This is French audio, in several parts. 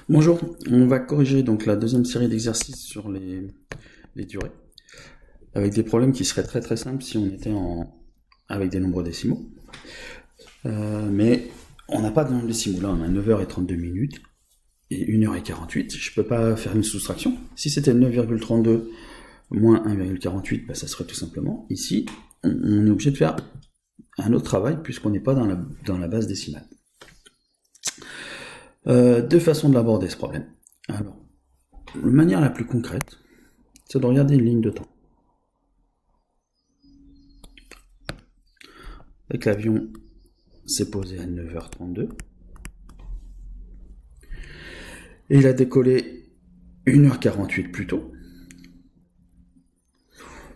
Bonjour, on va corriger donc la deuxième série d'exercices sur les durées, avec des problèmes qui seraient très simples si on était avec des nombres décimaux. Mais on n'a pas de nombres décimaux, là on a 9h32 minutes et 1h48, je ne peux pas faire une soustraction. Si c'était 9,32 moins 1,48, bah, ça serait tout simplement, ici, on est obligé de faire un autre travail puisqu'on n'est pas dans la base décimale. Deux façons de l'aborder ce problème. Alors, la manière la plus concrète, c'est de regarder une ligne de temps. Avec l'avion s'est posé à 9h32. Et il a décollé 1h48 plus tôt.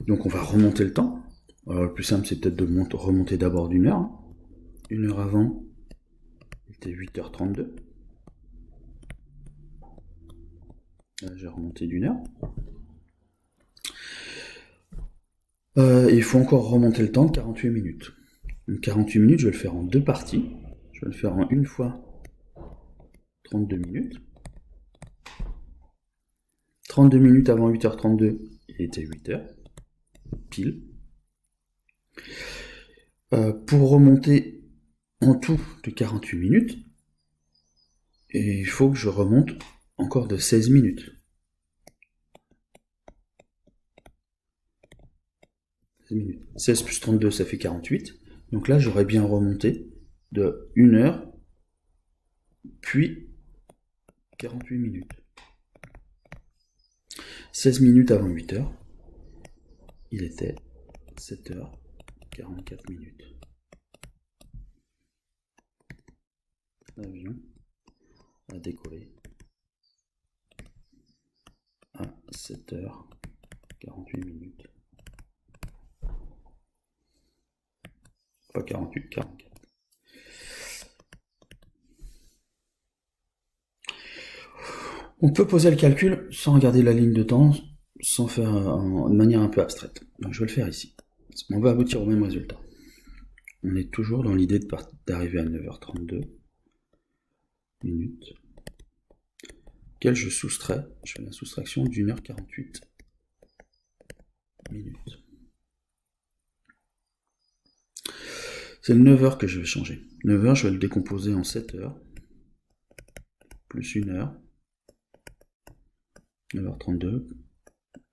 Donc on va remonter le temps. Alors le plus simple c'est peut-être de remonter d'abord d'une heure. Une heure avant, il était 8h32. Là j'ai remonté d'une heure. Il faut encore remonter le temps de 48 minutes. Donc 48 minutes, je vais le faire en deux parties. Je vais le faire en une fois 32 minutes. 32 minutes avant 8h32, il était 8h, pile. Pour remonter en tout de 48 minutes, et il faut que je remonte encore de 16 minutes. 16 plus 32, ça fait 48. Donc là, j'aurais bien remonté de 1 heure, puis 48 minutes. 16 minutes avant 8 heures, il était 7h44 minutes. L'avion a décollé à 7h48 minutes. Pas 48, 44. On peut poser le calcul sans regarder la ligne de temps, sans faire de manière un peu abstraite. Donc je vais le faire ici. On va aboutir au même résultat. On est toujours dans l'idée d'arriver à 9h32 minutes, quelle je soustrais. Je fais la soustraction d'1h48 minutes. C'est le 9h que je vais changer. 9h, je vais le décomposer en 7h, plus 1 heure, 9h32,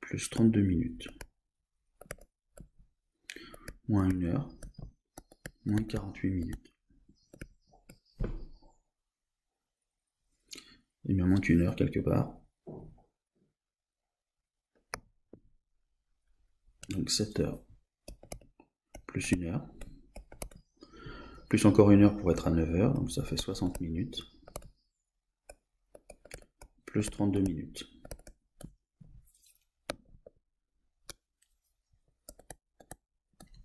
plus 32 minutes, moins 1 heure, moins 48 minutes. Il me manque 1 heure quelque part. Donc 7 heures, plus 1 heure, plus encore 1 heure pour être à 9 heures, donc ça fait 60 minutes, plus 32 minutes.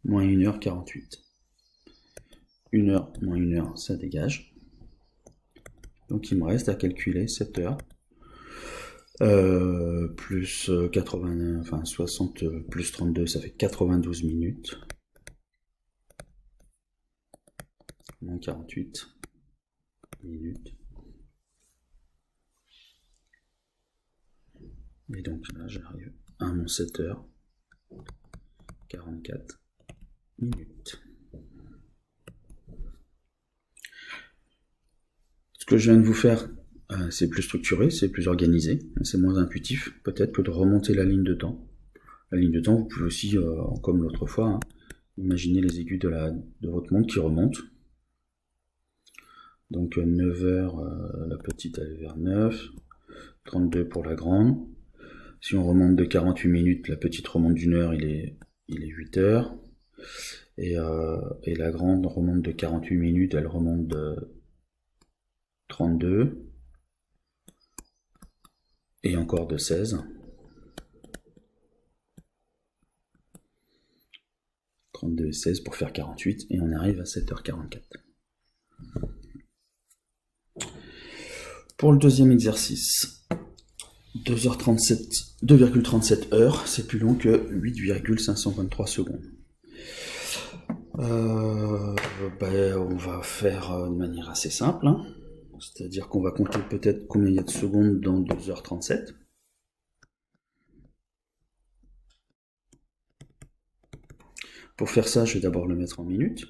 Moins 1h48. 1 heure moins 1 heure, ça dégage. Donc il me reste à calculer 7 heures. Plus 80, enfin 60 plus 32, ça fait 92 minutes. Moins 48 minutes. Et donc là, j'arrive à mon 7 heures 44 minutes. Ce que je viens de vous faire, c'est plus structuré, c'est plus organisé, c'est moins intuitif peut-être que de remonter la ligne de temps. La ligne de temps, vous pouvez aussi, comme l'autre fois, imaginer les aiguilles de votre montre qui remontent. Donc 9h, la petite elle est vers 9, 32 pour la grande. Si on remonte de 48 minutes, la petite remonte d'une heure, il est 8 heures. Et la grande remonte de 48 minutes, elle remonte de 32. Et encore de 16. 32 et 16 pour faire 48, et on arrive à 7h44. Pour le deuxième exercice, 2,37 heures, c'est plus long que 8,523 secondes. On va faire de manière assez simple. C'est-à-dire qu'on va compter peut-être combien il y a de secondes dans 2h37. Pour faire ça, je vais d'abord le mettre en minutes,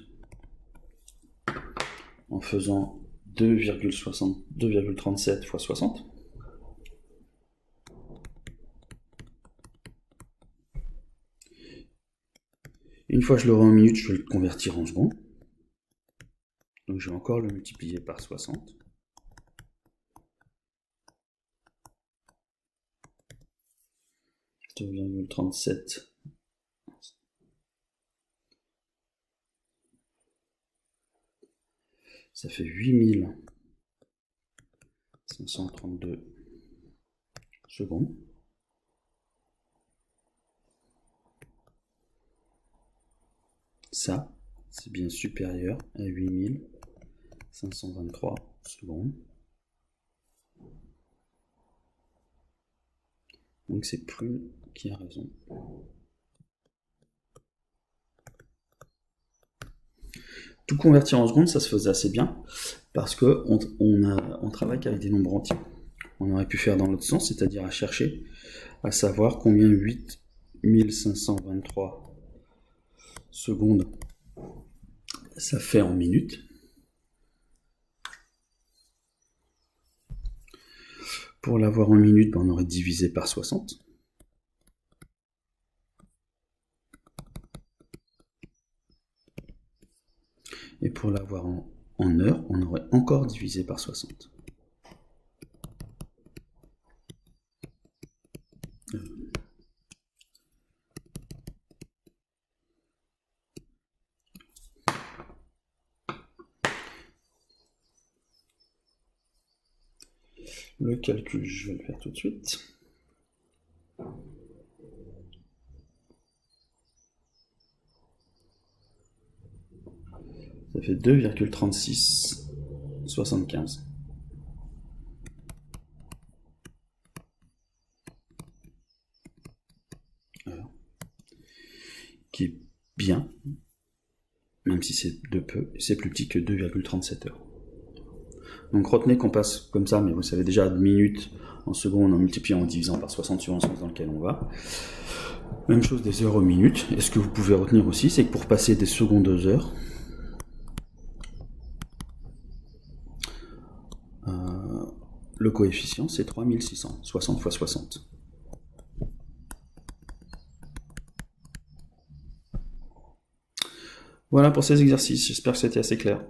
en faisant 2,37 fois 60. Une fois que je l'aurai en minutes, je vais le convertir en secondes. Donc je vais encore le multiplier par 60. « 2,37 » ça fait 8532 secondes. Ça, c'est bien supérieur à 8523 secondes. Donc c'est Prune qui a raison. Tout convertir en secondes, ça se faisait assez bien, parce qu'on travaille qu'avec des nombres entiers. On aurait pu faire dans l'autre sens, c'est-à-dire à chercher, à savoir combien 8523 secondes ça fait en minutes. Pour l'avoir en minutes, on aurait divisé par 60. Et pour l'avoir en heures, on aurait encore divisé par 60. Le calcul, je vais le faire tout de suite. Ça fait 2,3675. Alors, qui est bien, même si c'est de peu, c'est plus petit que 2,37 heures. Donc retenez qu'on passe comme ça, mais vous savez déjà de minutes en secondes en multipliant en divisant par 60 sur le sens dans lequel on va. Même chose des heures aux minutes. Et ce que vous pouvez retenir aussi, c'est que pour passer des secondes aux heures, le coefficient c'est 3600, 60 fois 60. Voilà pour ces exercices, j'espère que c'était assez clair.